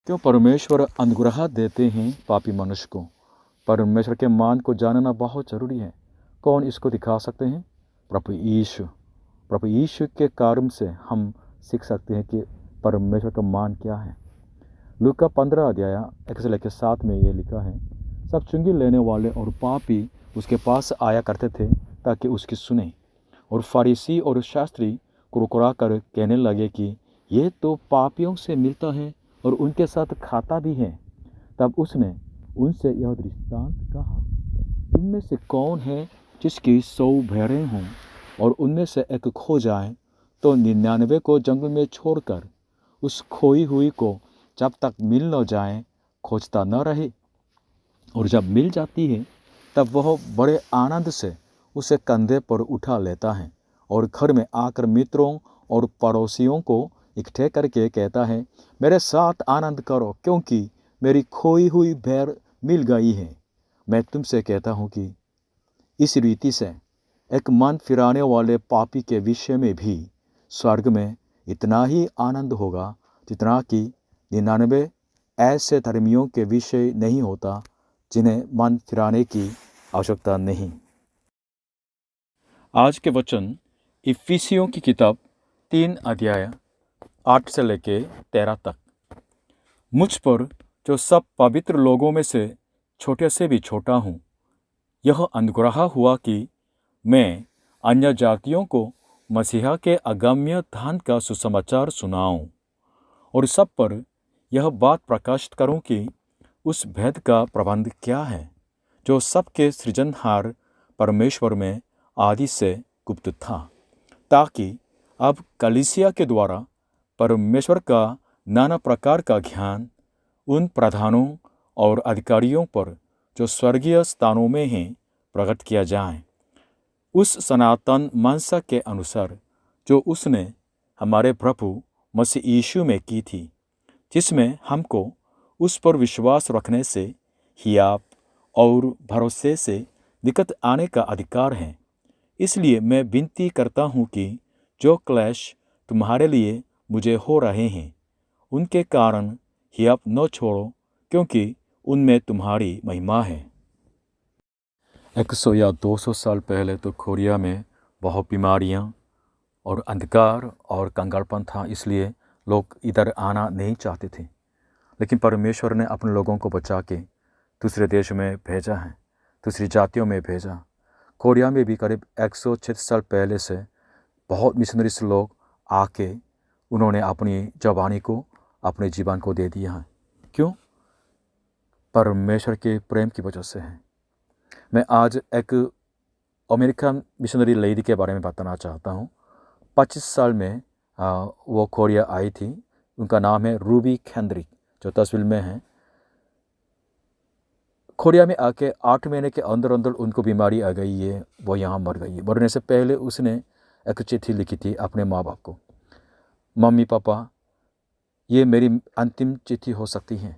क्यों परमेश्वर अनुग्रह देते हैं पापी मनुष्य को? परमेश्वर के मान को जानना बहुत ज़रूरी है। कौन इसको दिखा सकते हैं? प्रभु यीशु। प्रभु यीशु के कार्य से हम सीख सकते हैं कि परमेश्वर का मान क्या है। लूका 15 अध्याय 1 से लेकर 7 में ये लिखा है, सब चुंगी लेने वाले और पापी उसके पास आया करते थे ताकि उसकी सुने। और फरीसी और शास्त्री कुरकुरा कर कहने लगे कि ये तो पापियों से मिलता है और उनके साथ खाता भी है। तब उसने उनसे यह दृष्टांत कहा, इनमें से कौन है जिसकी 100 भेड़ें हों और उनमें से एक खो जाए तो 99 को जंगल में छोड़कर उस खोई हुई को जब तक मिल न जाए खोजता न रहे। और जब मिल जाती है तब वह बड़े आनंद से उसे कंधे पर उठा लेता है और घर में आकर मित्रों और पड़ोसियों को इकट्ठे करके कहता है, मेरे साथ आनंद करो क्योंकि मेरी खोई हुई भेड़ मिल गई है। मैं तुमसे कहता हूँ कि इस रीति से एक मन फिराने वाले पापी के विषय में भी स्वर्ग में इतना ही आनंद होगा जितना कि 99 ऐसे धर्मियों के विषय नहीं होता जिन्हें मन फिराने की आवश्यकता नहीं। आज के वचन इफिसियों की किताब 3 अध्याय 8 से लेके 13 तक। मुझ पर जो सब पवित्र लोगों में से छोटे से भी छोटा हूँ, यह अनुग्रह हुआ कि मैं अन्य जातियों को मसीहा के अगम्य धन का सुसमाचार सुनाऊं और सब पर यह बात प्रकाशित करूं कि उस भेद का प्रबंध क्या है जो सबके सृजनहार परमेश्वर में आदि से गुप्त था, ताकि अब कलीसिया के द्वारा परमेश्वर का नाना प्रकार का ज्ञान उन प्रधानों और अधिकारियों पर जो स्वर्गीय स्थानों में हैं प्रकट किया जाए, उस सनातन मनसा के अनुसार जो उसने हमारे प्रभु मसीह यीशु में की थी, जिसमें हमको उस पर विश्वास रखने से हियाव और भरोसे से निकट आने का अधिकार है। इसलिए मैं विनती करता हूँ कि जो क्लेश तुम्हारे लिए मुझे हो रहे हैं, उनके कारण हियाव न छोड़ो, क्योंकि उनमें तुम्हारी महिमा है। 100 या 200 साल पहले तो कोरिया में बहुत बीमारियाँ और अंधकार और कंगालपन था, इसलिए लोग इधर आना नहीं चाहते थे। लेकिन परमेश्वर ने अपने लोगों को बचा के दूसरे देश में भेजा है, दूसरी जातियों में भेजा। कोरिया में भी करीब 106 साल पहले से बहुत मिशनरीज लोग आके उन्होंने अपनी जवानी को, अपने जीवन को दे दिया है। क्यों? परमेश्वर के प्रेम की वजह से है। मैं आज एक अमेरिकन मिशनरी लेडी के बारे में बताना चाहता हूँ। 25 साल में वो कोरिया आई थी। उनका नाम है रूबी खेंड्रिक, जो तस्वीर में है। कोरिया में आके 8 महीने के अंदर अंदर उनको बीमारी आ गई है, वो यहाँ मर गई है। मरने से पहले उसने एक चिट्ठी लिखी थी अपने माँ बाप को, मम्मी पापा, ये मेरी अंतिम चिट्ठी हो सकती है।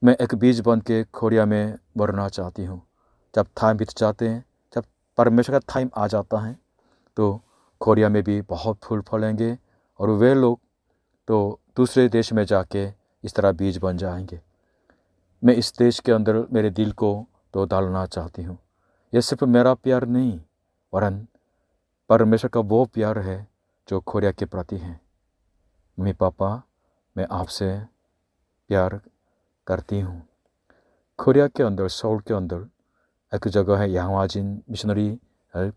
मैं एक बीज बन के कोरिया में मरना चाहती हूँ। जब टाइम बीत जाते हैं, जब परमेश्वर का टाइम आ जाता है, तो कोरिया में भी बहुत फूल फलेंगे और वे लोग तो दूसरे देश में जाके इस तरह बीज बन जाएंगे। मैं इस देश के अंदर मेरे दिल को तो डालना चाहती हूँ। यह सिर्फ मेरा प्यार नहीं, वरन परमेश्वर का वो प्यार है जो कोरिया के प्रति है। मम्मी पापा, मैं आपसे प्यार करती हूँ। कोरिया के अंदर, सोल के अंदर एक जगह है याहवाजिन मिशनरी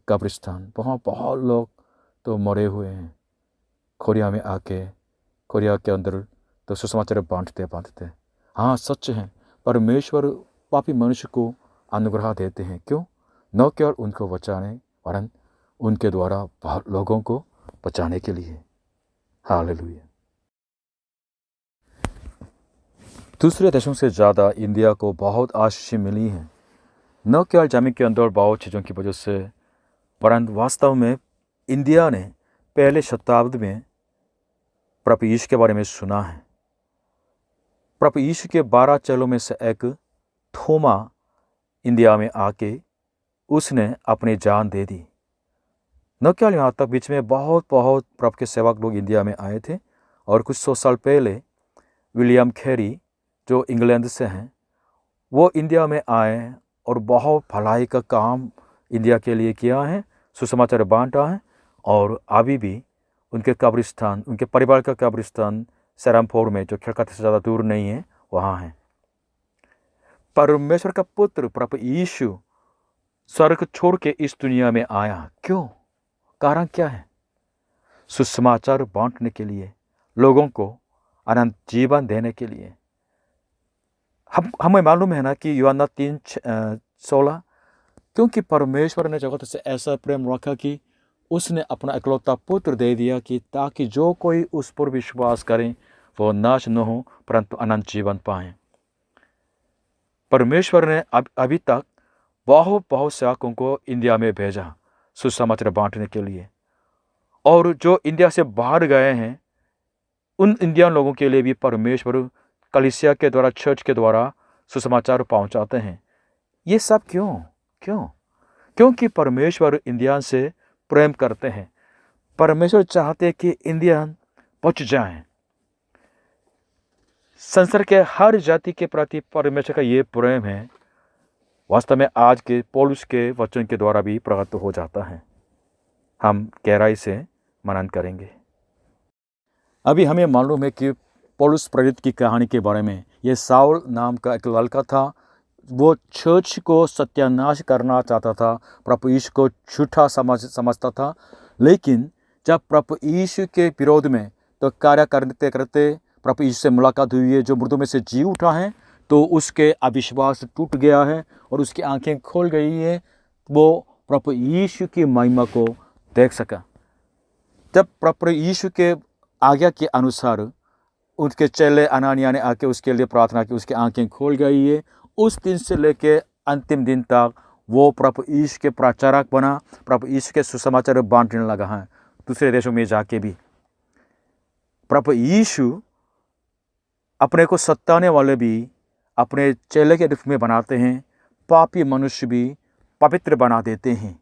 कब्रिस्तान। वहाँ बहुत लोग तो मरे हुए हैं। कोरिया में आके कोरिया के अंदर तो सुसमाचार बांटते। हाँ, सच है, परमेश्वर पापी मनुष्य को अनुग्रह देते हैं। क्यों? न केवल उनको बचाने, वरन उनके द्वारा बहुत लोगों को बचाने के लिए। हालेलुया। दूसरे देशों से ज़्यादा इंडिया को बहुत आशीष मिली है, न केवल जमीन के अंदर बहुत चीज़ों की वजह से, वरन वास्तव में इंडिया ने पहले शताब्दी में प्रभु यीशु के बारे में सुना है। प्रभु यीशु के 12 चेलों में से एक थोमा इंडिया में आके उसने अपनी जान दे दी। न केवल यहाँ तक, बीच में बहुत प्रभु के सेवक लोग इंडिया में आए थे और कुछ 100 साल पहले विलियम कैरी जो इंग्लैंड से हैं, वो इंडिया में आए और बहुत भलाई का काम इंडिया के लिए किया है, सुसमाचार बांटा है। और अभी भी उनके कब्रिस्तान, उनके परिवार का कब्रिस्तान सेरामपुर में, जो कलकत्ता से ज़्यादा दूर नहीं है, वहाँ है। परमेश्वर का पुत्र प्रभु यीशु स्वर्ग छोड़ के इस दुनिया में आया, क्यों? कारण क्या है? सुसमाचार बांटने के लिए, लोगों को अनंत जीवन देने के लिए। हमें मालूम है ना कि यूहन्ना 3:16, क्योंकि परमेश्वर ने जगत से ऐसा प्रेम रखा कि उसने अपना इकलौता पुत्र दे दिया, कि ताकि जो कोई उस पर विश्वास करे वो नाश न हो परंतु अनंत जीवन पाए। परमेश्वर ने अभी तक बहुत सेवकों को इंडिया में भेजा सुसमाचार बांटने के लिए, और जो इंडिया से बाहर गए हैं उन इंडियन लोगों के लिए भी परमेश्वर कलीसिया के द्वारा, चर्च के द्वारा सुसमाचार पहुंचाते हैं। ये सब क्यों? क्योंकि परमेश्वर इंडियन से प्रेम करते हैं। परमेश्वर चाहते कि इंडियन बच जाएं। संसार के हर जाति के प्रति परमेश्वर का ये प्रेम है, वास्तव में आज के पौलुस के वचन के द्वारा भी प्रकट हो जाता है। हम गहराई से मनन करेंगे। अभी हमें मालूम है कि पौलुस प्रेरित की कहानी के बारे में, ये साउल नाम का एक लड़का था, वो चर्च को सत्यानाश करना चाहता था, प्रभु यीशु को झूठा समझता था। लेकिन जब प्रभु यीशु के विरोध में तो कार्य करते करते प्रभु यीशु से मुलाकात हुई है, जो मृतों में से जी उठा है, तो उसके अविश्वास टूट गया है और उसकी आंखें खोल गई है। वो प्रभु यीशु की महिमा को देख सका। जब प्रभु यीशु के आज्ञा के अनुसार उसके चेले अनानिया ने आके उसके लिए प्रार्थना की, उसकी आंखें खोल गई है। उस दिन से लेके अंतिम दिन तक वो प्रभु यीशु के प्रचारक बना, प्रभु यीशु के सुसमाचार बांटने लगा है दूसरे देशों में जाके भी। प्रभु यीशु अपने को सताने वाले भी अपने चेले के रूप में बनाते हैं, पापी मनुष्य भी पवित्र बना देते हैं।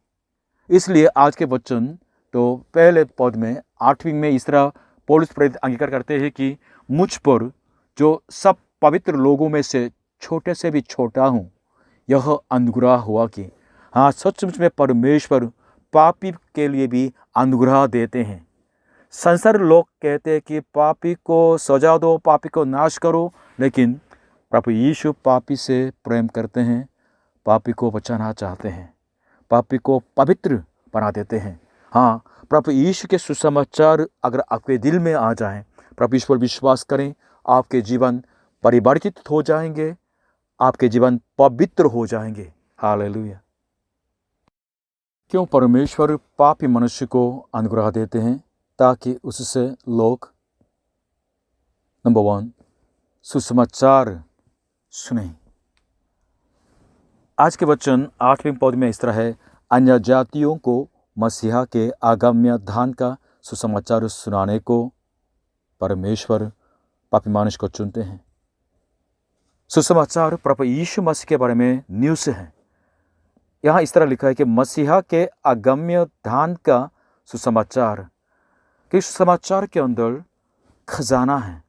इसलिए आज के वचन तो पहले पद में 8वीं में इस तरह पौलुस प्रेरित अंगीकार करते हैं कि मुझ पर जो सब पवित्र लोगों में से छोटे से भी छोटा हूँ, यह अनुग्रह हुआ कि हाँ, सचमुच में परमेश्वर पापी के लिए भी अनुग्रह देते हैं। संसार लोग कहते हैं कि पापी को सजा दो, पापी को नाश करो, लेकिन प्रभु यीशु पापी से प्रेम करते हैं, पापी को बचाना चाहते हैं, पापी को पवित्र बना देते हैं। हाँ, प्रभु यीशु के सुसमाचार अगर आपके दिल में आ जाएं, प्रभु यीशु पर विश्वास करें, आपके जीवन परिवर्तित हो जाएंगे, आपके जीवन पवित्र हो जाएंगे। हालेलुया। क्यों परमेश्वर पापी मनुष्य को अनुग्रह देते हैं? ताकि उससे लोग नंबर 1 सुसमाचार सुने। आज के वचन 8वें पद में इस तरह है, अन्य जातियों को मसीहा के आगम्य दान का सुसमाचार सुनाने को परमेश्वर पापी मानुष को चुनते हैं। सुसमाचार प्रभु यीशु मसीह के बारे में न्यूज़ है। यहाँ इस तरह लिखा है कि मसीहा के आगम्य दान का सुसमाचार, कि समाचार के अंदर खजाना है।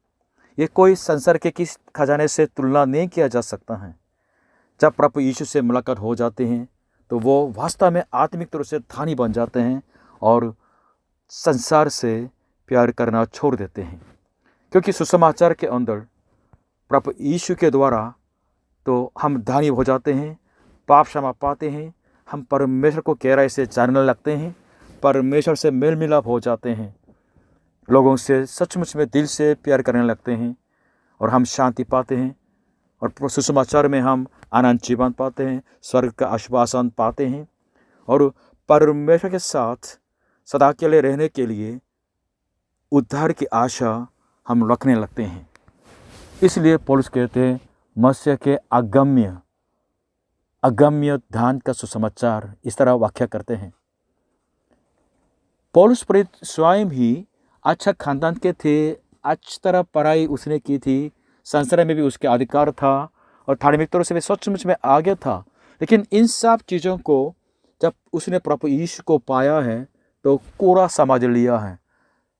ये कोई संसार के किस खजाने से तुलना नहीं किया जा सकता है। जब प्रभु यीशु से मुलाकात हो जाते हैं तो वो वास्तव में आत्मिक तौर से धनी बन जाते हैं और संसार से प्यार करना छोड़ देते हैं, क्योंकि सुसमाचार के अंदर प्रभु यीशु के द्वारा तो हम धनी हो जाते हैं, पाप क्षमा पाते हैं, हम परमेश्वर को गहराई से जानने लगते हैं, परमेश्वर से मेल मिलाप हो जाते हैं, लोगों से सचमुच में दिल से प्यार करने लगते हैं और हम शांति पाते हैं, और सुसमाचार में हम अनंत जीवन पाते हैं, स्वर्ग का आश्वासन पाते हैं और परमेश्वर के साथ सदा के लिए रहने के लिए उद्धार की आशा हम रखने लगते हैं। इसलिए पौलुस कहते हैं मसीह के अगम्य दान का सुसमाचार, इस तरह व्याख्या करते हैं। पौलुस प्रेरित स्वयं ही अच्छा खानदान के थे, अच्छी तरह पढ़ाई उसने की थी, संसार में भी उसके अधिकार था और धार्मिक तौर से भी सचमुच में आगे था। लेकिन इन सब चीज़ों को जब उसने प्रभु यीशु को पाया है तो कोरा समझ लिया है।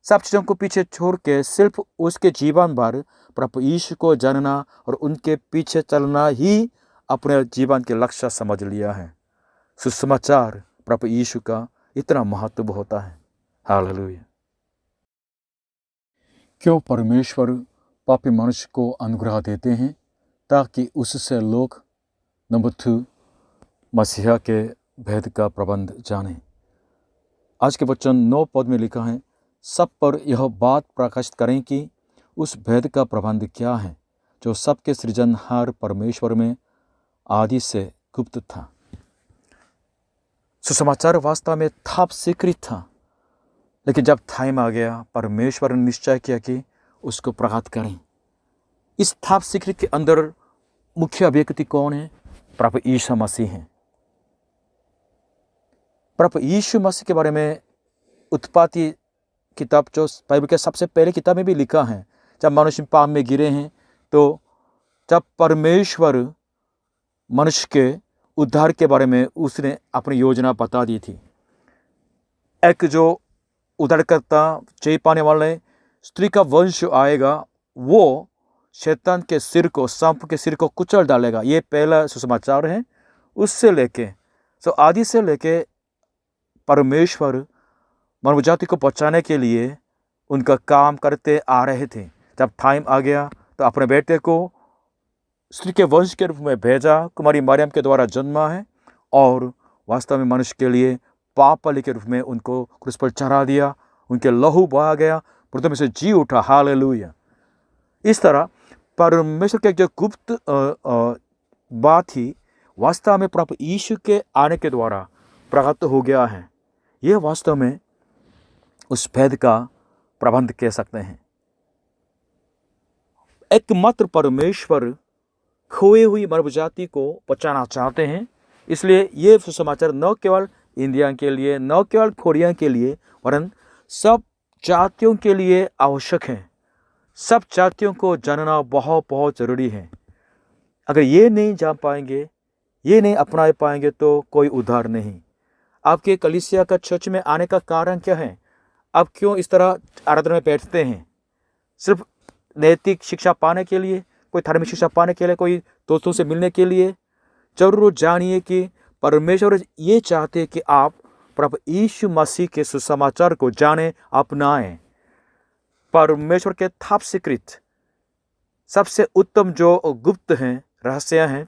सब चीज़ों को पीछे छोड़ के सिर्फ उसके जीवन भर प्रभु यीशु को जानना और उनके पीछे चलना ही अपने जीवन के लक्ष्य समझ लिया है। सुसमाचार प्रभु यीशु का इतना महत्व होता है। हालेलुया। क्यों परमेश्वर पापी मनुष्य को अनुग्रह देते हैं? ताकि उससे लोग नंबर 2 मसीहा के भेद का प्रबंध जाने। आज के वचन 9 पद में लिखा है, सब पर यह बात प्रकाशित करें कि उस भेद का प्रबंध क्या है जो सबके सृजनहार परमेश्वर में आदि से गुप्त था। सुसमाचार वास्तव में top सीक्रेट था, लेकिन जब टाइम आ गया परमेश्वर ने निश्चय किया कि उसको प्रकट करें। इस top सीक्रेट के अंदर मुख्य व्यक्ति कौन है? प्रभु यीशु मसीह हैं। प्रभु यीशु मसीह के बारे में उत्पत्ति किताब जो बाइबल के सबसे पहले किताब में भी लिखा है, जब मनुष्य पाप में गिरे हैं तो जब परमेश्वर मनुष्य के उद्धार के बारे में उसने अपनी योजना बता दी थी। एक जो उद्धारकर्ता जय पाने वाले स्त्री का वंश आएगा, वो शैतान के सिर को, सांप के सिर को कुचल डालेगा। ये पहला सुसमाचार है। उससे लेके आदि से लेके परमेश्वर मानव जाति को बचाने के लिए उनका काम करते आ रहे थे। जब टाइम आ गया तो अपने बेटे को स्त्री के वंश के रूप में भेजा, कुमारी मरियम के द्वारा जन्मा है, और वास्तव में मनुष्य के लिए पाप बलि के रूप में उनको क्रूस पर चढ़ा दिया। उनके लहू बहा गया, मृतों में से जी उठा। हालेलुया। इस तरह परमेश्वर के जो गुप्त बात थी वास्तव में प्रभु यीशु के आने के द्वारा प्रकट हो गया है। यह वास्तव में उस भेद का प्रबंध कह सकते हैं। एकमात्र परमेश्वर खोई हुई मानव जाति को बचाना चाहते हैं। इसलिए ये सुसमाचार न केवल इंडिया के लिए, न केवल कोरिया के लिए, वरन सब जातियों के लिए आवश्यक है। सब जातियों को जानना बहुत बहुत ज़रूरी है। अगर ये नहीं जान पाएंगे, ये नहीं अपना पाएंगे तो कोई उद्धार नहीं। आपके कलीसिया का चर्च में आने का कारण क्या है? आप क्यों इस तरह आराधना में बैठते हैं? सिर्फ नैतिक शिक्षा पाने के लिए, कोई धार्मिक शिक्षा पाने के लिए, कोई दोस्तों से मिलने के लिए? जरूर जानिए कि परमेश्वर ये चाहते हैं कि आप प्रभु यीशु मसीह के सुसमाचार को जानें, अपनाएं। परमेश्वर के top सीक्रेट, सबसे उत्तम जो गुप्त हैं, रहस्य हैं,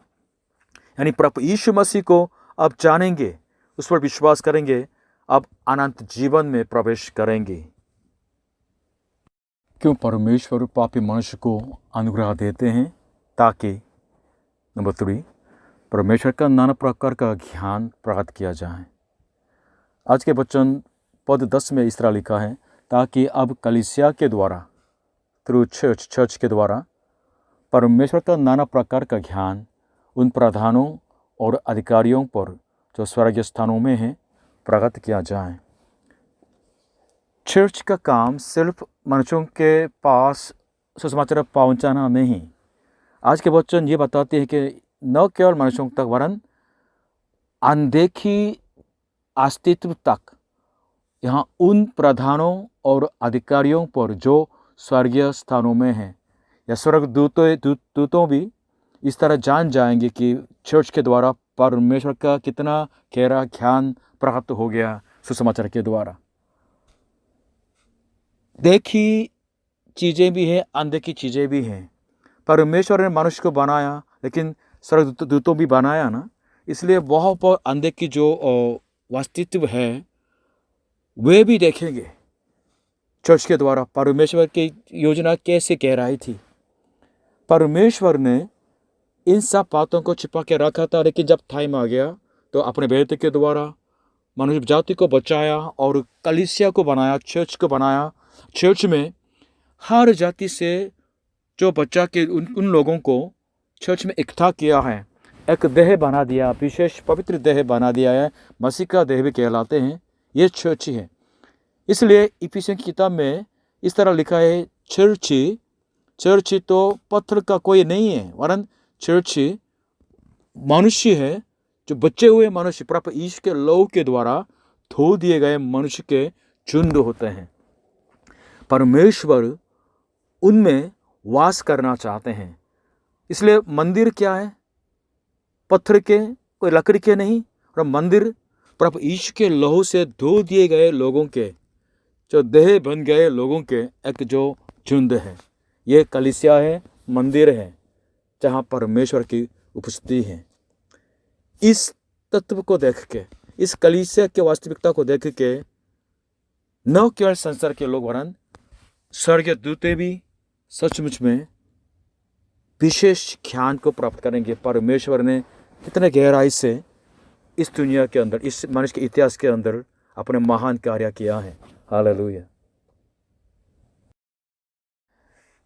यानी प्रभु यीशु मसीह को अब जानेंगे, उस पर विश्वास करेंगे, अब अनंत जीवन में प्रवेश करेंगे। क्यों परमेश्वर पापी मनुष्य को अनुग्रह देते हैं? ताकि नंबर 3 परमेश्वर का नाना प्रकार का ज्ञान प्रकट किया जाए। आज के वचन पद 10 में इस तरह लिखा है, ताकि अब कलीसिया के द्वारा, थ्रू चर्च के द्वारा परमेश्वर का नाना प्रकार का ज्ञान उन प्रधानों और अधिकारियों पर जो स्वर्गीय स्थानों में हैं प्रकट किया जाए। चर्च का काम सिर्फ मनुष्यों के पास सुसमाचार पहुंचाना नहीं। आज के वचन ये बताते हैं कि न केवल मनुष्यों तक, वरन अनदेखी अस्तित्व तक, यहाँ उन प्रधानों और अधिकारियों पर जो स्वर्गीय स्थानों में हैं, या स्वर्ग दूतों भी इस तरह जान जाएंगे कि चर्च के द्वारा परमेश्वर का कितना गहरा ज्ञान प्राप्त हो गया सुसमाचार के द्वारा। देखी चीज़ें भी हैं, अनदेखी चीज़ें भी हैं। परमेश्वर ने मनुष्य को बनाया, लेकिन स्वर्ग दूतों भी बनाया ना, इसलिए बहुत अनदेखी जो वास्तवित्व है वे भी देखेंगे चर्च के द्वारा परमेश्वर की योजना कैसे गहराई थी। परमेश्वर ने इन सब बातों को छिपा के रखा था, लेकिन जब टाइम आ गया तो अपने बेटे के द्वारा मनुष्य जाति को बचाया और कलीसिया को बनाया, चर्च को बनाया। चर्च में हर जाति से जो बच्चा के उन लोगों को चर्च में इकट्ठा किया है, एक देह बना दिया, विशेष पवित्र देह बना दिया है। मसीह का देह भी कहलाते हैं, ये चर्च है। इसलिए इफिसियों की किताब में इस तरह लिखा है, चर्च तो पत्थर का कोई नहीं है, वरन चर्च मनुष्य है, जो बचे हुए मनुष्य प्रभु यीशु के लहू के द्वारा धो दिए गए मनुष्य के झुंड होते हैं। परमेश्वर उनमें वास करना चाहते हैं। इसलिए मंदिर क्या है? पत्थर के, कोई लकड़ी के नहीं। और मंदिर प्रभु यीशु के लहू से धो दिए गए लोगों के, जो देह बन गए लोगों के एक जो झुंड है। ये कलीसिया है, मंदिर है, जहाँ परमेश्वर की उपस्थिति है। इस तत्व को देख के, इस कलीसिया की वास्तविकता को देख के न केवल संसार के लोग वरन स्वर्गीय दूते भी सचमुच में विशेष ज्ञान को प्राप्त करेंगे। परमेश्वर ने कितने गहराई से इस दुनिया के अंदर, इस मनुष्य के इतिहास के अंदर अपने महान कार्य किया है। हालेलुया।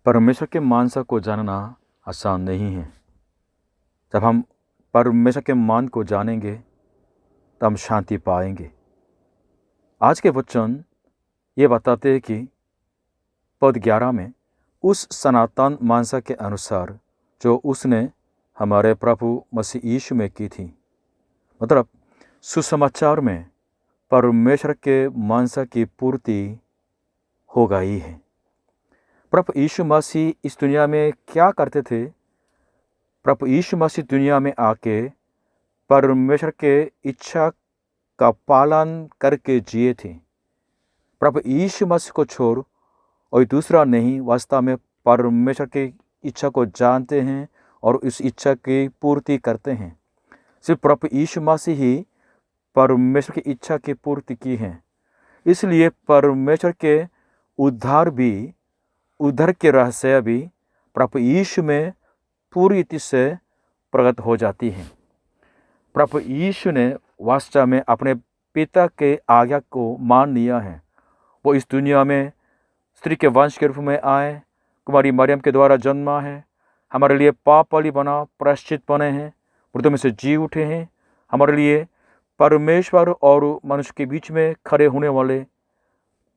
परमेश्वर के मानसा को जानना आसान नहीं है। जब हम परमेश्वर के मान को जानेंगे तब हम शांति पाएंगे। आज के वचन ये बताते हैं कि पद 11 में उस सनातन मानसा के अनुसार जो उसने हमारे प्रभु मसीह यीशु में की थी। मतलब सुसमाचार में परमेश्वर के मानसा की पूर्ति हो गई है। प्रभु यीशु मसीह इस दुनिया में क्या करते थे? प्रभु यीशु मसीह दुनिया में आके परमेश्वर के इच्छा का पालन करके जिए थे। प्रभु यीशु मसीह को छोड़ और दूसरा नहीं वास्तव में परमेश्वर की इच्छा को जानते हैं और उस इच्छा की पूर्ति करते हैं। सिर्फ प्रभु यीशु मसीह ही परमेश्वर की इच्छा की पूर्ति की है। इसलिए परमेश्वर के उद्धार के रहस्य भी प्रभु यीशु में पूरी रीति से प्रकट हो जाती हैं। प्रभु यीशु ने वास्तव में अपने पिता के आज्ञा को मान लिया है। वो इस दुनिया में स्त्री के वंश के रूप में आए, कुमारी मरियम के द्वारा जन्मा है, हमारे लिए पाप बलि बना, प्रायश्चित बने हैं, मृतों में से जी उठे हैं, हमारे लिए परमेश्वर और मनुष्य के बीच में खड़े होने वाले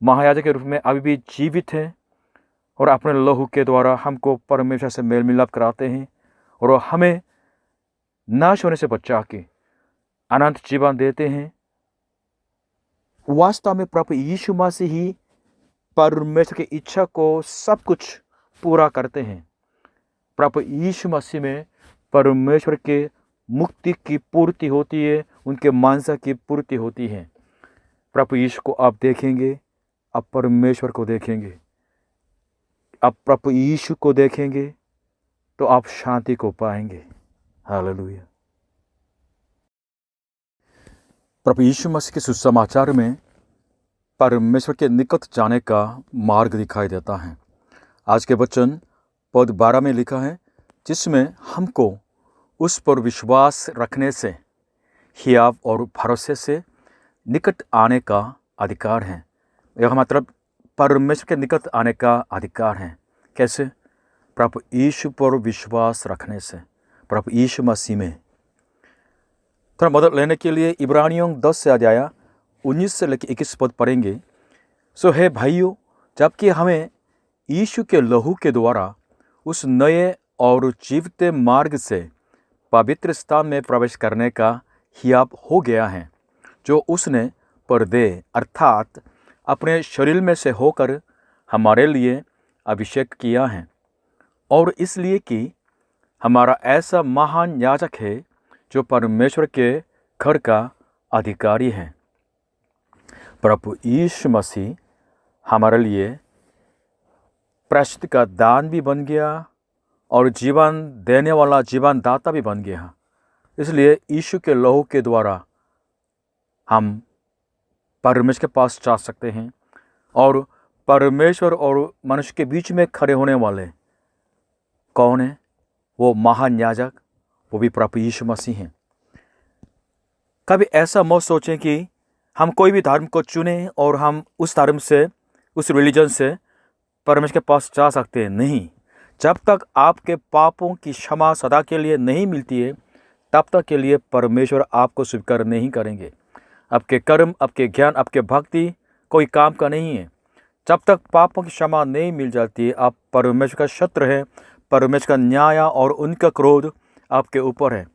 महायाजक के रूप में अभी भी जीवित हैं और अपने लहू के द्वारा हमको परमेश्वर से मेल मिलाप कराते हैं और हमें नाश होने से बचा के अनंत जीवन देते हैं। वास्तव में प्रभु यीशु मसीह ही परमेश्वर की इच्छा को सब कुछ पूरा करते हैं। प्रभु यीशु मसीह में परमेश्वर के मुक्ति की पूर्ति होती है, उनके मानसा की पूर्ति होती है। प्रभु यीशु को आप देखेंगे, आप परमेश्वर को देखेंगे, आप प्रभु यीशु को देखेंगे तो आप शांति को पाएंगे। हालेलुया। प्रभु यीशु मसीह के सुसमाचार में परमेश्वर के निकट जाने का मार्ग दिखाई देता है। आज के वचन पद 12 में लिखा है, जिसमें हमको उस पर विश्वास रखने से, हियाव और भरोसे से निकट आने का अधिकार है। यह मतलब परमेश्वर के निकट आने का अधिकार है। कैसे? प्रभु यीशु पर विश्वास रखने से, प्रभु यीशु मसीह में। थोड़ा मदद लेने के लिए इब्रानियों 10 से अध्याय 19 से लेकर 21 पद पढ़ेंगे। सो है भाइयों, जबकि हमें यीशु के लहू के द्वारा उस नए और जीवित मार्ग से पवित्र स्थान में प्रवेश करने का हियाव हो गया है, जो उसने पर्दे अर्थात अपने शरीर में से होकर हमारे लिए अभिषेक किया है, और इसलिए कि हमारा ऐसा महान याजक है जो परमेश्वर के घर का अधिकारी है। प्रभु यीशु मसीह हमारे लिए प्रायश्चित का दान भी बन गया और जीवन देने वाला जीवन दाता भी बन गया। इसलिए यीशु के लहू के द्वारा हम परमेश्वर के पास जा सकते हैं और परमेश्वर और मनुष्य के बीच में खड़े होने वाले कौन है? वो महान याजक, वो भी प्रभु यीशु मसीह हैं। कभी ऐसा मत सोचें कि हम कोई भी धर्म को चुनें और हम उस धर्म से, उस रिलीजन से परमेश्वर के पास जा सकते हैं। नहीं, जब तक आपके पापों की क्षमा सदा के लिए नहीं मिलती है, तब तक के लिए परमेश्वर आपको स्वीकार नहीं करेंगे। आपके कर्म, आपके ज्ञान, आपके भक्ति कोई काम का नहीं है। जब तक पापों की क्षमा नहीं मिल जाती है, आप परमेश्वर का शत्रु है। परमेश्वर का न्याय और उनका क्रोध आपके ऊपर है।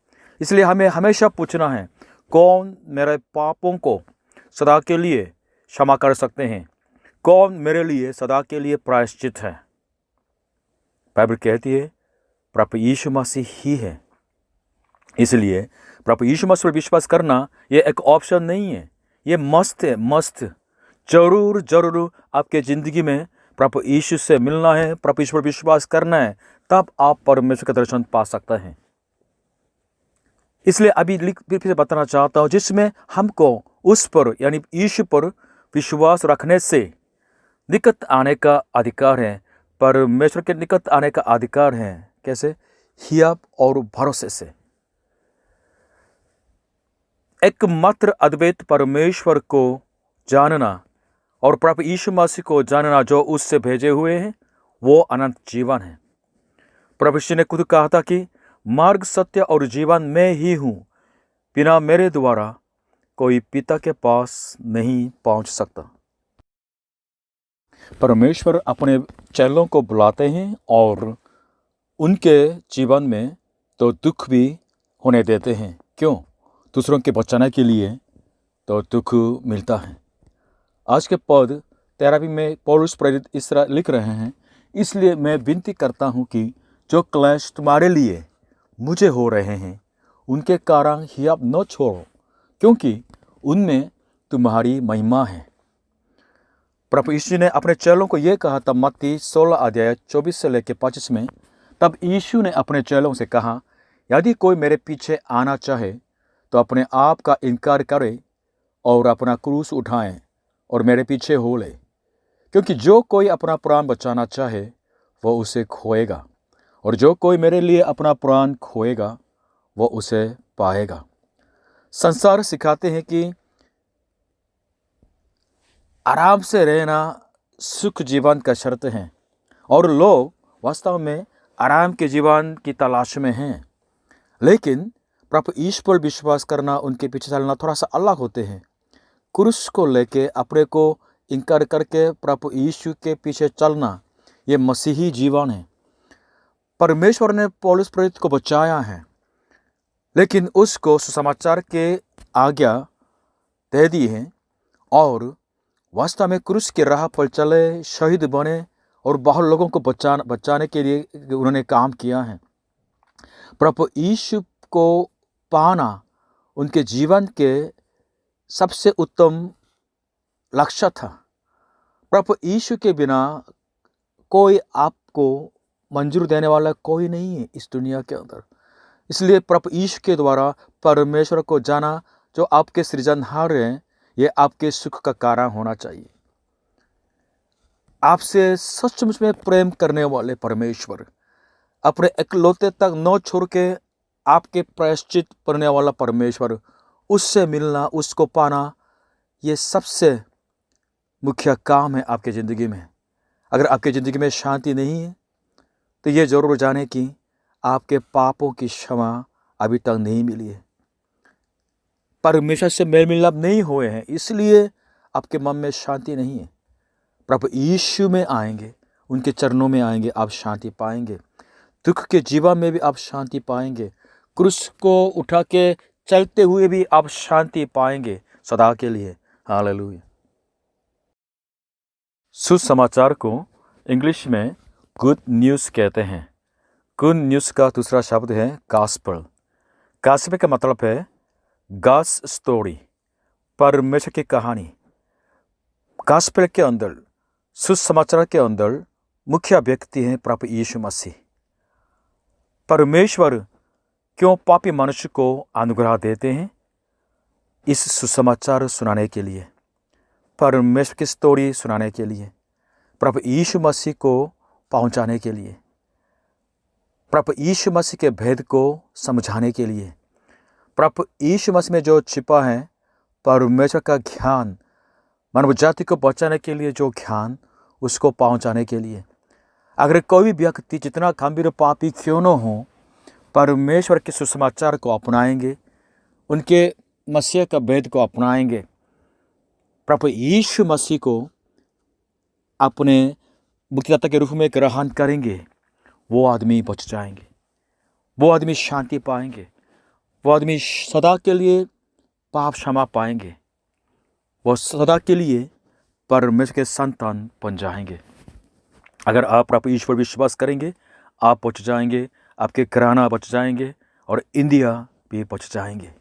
इसलिए हमें हमेशा पूछना है, कौन मेरे पापों को सदा के लिए क्षमा कर सकते हैं? कौन मेरे लिए सदा के लिए प्रायश्चित है? बाइबल कहती है प्रभु यीशु मसीह ही है। इसलिए प्रभु यीशु मसीह पर विश्वास करना ये एक ऑप्शन नहीं है, ये मस्त है, मस्त। जरूर जरूर आपके ज़िंदगी में प्रभु यीशु से मिलना है, प्रभु यीशु पर विश्वास करना है, तब आप परमेश्वर का दर्शन पा सकते हैं। इसलिए अभी फिर से बताना चाहता हूँ, जिसमें हमको उस पर यानी यीशु पर विश्वास रखने से निकट आने का अधिकार है, परमेश्वर के निकट आने का अधिकार है। कैसे? हियाब और भरोसे से। एकमात्र अद्वैत परमेश्वर को जानना और प्रभु यीशु मसीह को जानना जो उससे भेजे हुए हैं, वो अनंत जीवन है। प्रभु यीशु ने खुद कहा था कि मार्ग, सत्य और जीवन मैं ही हूँ, बिना मेरे द्वारा कोई पिता के पास नहीं पहुँच सकता। परमेश्वर अपने चेलों को बुलाते हैं और उनके जीवन में तो दुख भी होने देते हैं। क्यों? दूसरों के बचाने के लिए तो दुख मिलता है। आज के पद 13वीं में पौलुस प्रेरित इस तरह लिख रहे हैं, इसलिए मैं विनती करता हूँ कि जो क्लेश तुम्हारे लिए मुझे हो रहे हैं, उनके कारण हियाब न छोड़ो, क्योंकि उनमें तुम्हारी महिमा है। प्रभु यीशु ने अपने चेलों को यह कहा था मत्ती 16 अध्याय 24 से लेकर 25 में। तब यीशु ने अपने चेलों से कहा, यदि कोई मेरे पीछे आना चाहे तो अपने आप का इनकार करे और अपना क्रूस उठाए और मेरे पीछे हो ले। क्योंकि जो कोई अपना प्राण बचाना चाहे वह उसे खोएगा, और जो कोई मेरे लिए अपना प्राण खोएगा वह उसे पाएगा। संसार सिखाते हैं कि आराम से रहना सुख जीवन का शर्त है, और लोग वास्तव में आराम के जीवन की तलाश में हैं। लेकिन प्रभु यीशु पर विश्वास करना, उनके पीछे चलना थोड़ा सा अलग होते हैं। क्रूस को लेके अपने को इनकार करके प्रभु यीशु के पीछे चलना, ये मसीही जीवन है। परमेश्वर ने पौलुस प्रेरित को बचाया है, लेकिन उसको सुसमाचार के आज्ञा दे दी है, और वास्तव में क्रूस की राह पर चले, शहीद बने और बहुत लोगों को बचाने के लिए उन्होंने काम किया है। प्रभु यीशु को पाना उनके जीवन के सबसे उत्तम लक्ष्य था। प्रभु यीशु के बिना कोई आपको मंजूर देने वाला कोई नहीं है इस दुनिया के अंदर। इसलिए प्रभु यीशु के द्वारा परमेश्वर को जाना, जो आपके सृजनहार हैं, ये आपके सुख का कारण होना चाहिए। आपसे सचमुच में प्रेम करने वाले परमेश्वर, अपने इकलौते तक न छोड़ के आपके प्रायश्चित करने वाला परमेश्वर, उससे मिलना, उसको पाना, ये सबसे मुख्य काम है आपके ज़िंदगी में। अगर आपकी ज़िंदगी में शांति नहीं है तो ये ज़रूर जाने कि आपके पापों की क्षमा अभी तक नहीं मिली है, परमेश्वर से मेल मिलाप नहीं हुए हैं, इसलिए आपके मन में शांति नहीं है। प्रभु यीशु में आएंगे, उनके चरणों में आएंगे, आप शांति पाएंगे। दुख के जीवन में भी आप शांति पाएंगे, क्रूस को उठा के चलते हुए भी आप शांति पाएंगे सदा के लिए। हालेलुया। सुसमाचार को इंग्लिश में गुड न्यूज़ कहते हैं। गुड न्यूज़ का दूसरा शब्द है गॉस्पेल। गॉस्पेल का मतलब है गॉड्स स्टोरी, परमेश्वर की कहानी। गॉस्पेल के अंदर, सुसमाचार के अंदर मुख्य व्यक्ति हैं प्रभु यीशु मसीह। परमेश्वर क्यों पापी मनुष्य को अनुग्रह देते हैं? इस सुसमाचार सुनाने के लिए, परमेश्वर की स्टोरी सुनाने के लिए, प्रभु यीशु मसीह को पहुंचाने के लिए, प्रभु यीशु मसीह के भेद को समझाने के लिए, प्रभु यीशु मसीह में जो छिपा है परमेश्वर का ज्ञान, मानव जाति को बचाने के लिए जो ज्ञान, उसको पहुंचाने के लिए। अगर कोई व्यक्ति जितना गंभीर पापी क्यों न हो, परमेश्वर के सुसमाचार को अपनाएंगे, उनके मसीह का भेद को अपनाएंगे, प्रभु यीशु मसीह को अपने मुक्तिदाता के रूप में ग्रहण करेंगे, वो आदमी बच जाएंगे, वो आदमी शांति पाएंगे, वो आदमी सदा के लिए पाप क्षमा पाएंगे, वो सदा के लिए परमेश्वर के संतान बन जाएंगे। अगर आप प्रभु ईश्वर विश्वास करेंगे, आप बच जाएंगे, आपके घराना बच जाएंगे और इंडिया भी बच जाएंगे।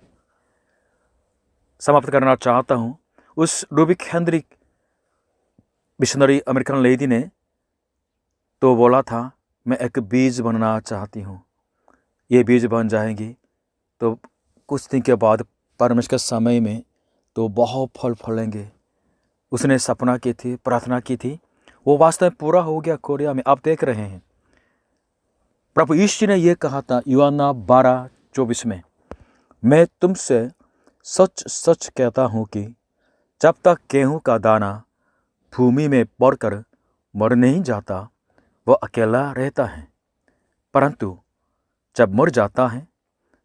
समाप्त करना चाहता हूँ। उस Rubik Henrik missionary American lady ने तो बोला था, मैं एक बीज बनना चाहती हूँ। ये बीज बन जाएंगी तो कुछ दिन के बाद परमेश्वर के समय में तो बहुत फल फलेंगे। उसने सपना की थी, प्रार्थना की थी, वो वास्तव में पूरा हो गया। कोरिया में आप देख रहे हैं। प्रभु यीशु ने यह कहा था यूहन्ना 12:24 में, मैं तुमसे सच सच कहता हूँ कि जब तक गेहूं का दाना भूमि में पड़कर मर नहीं जाता, वह अकेला रहता है, परंतु जब मर जाता है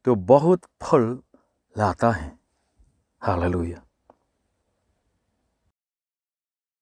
तो बहुत फल लाता है। हालेलुया।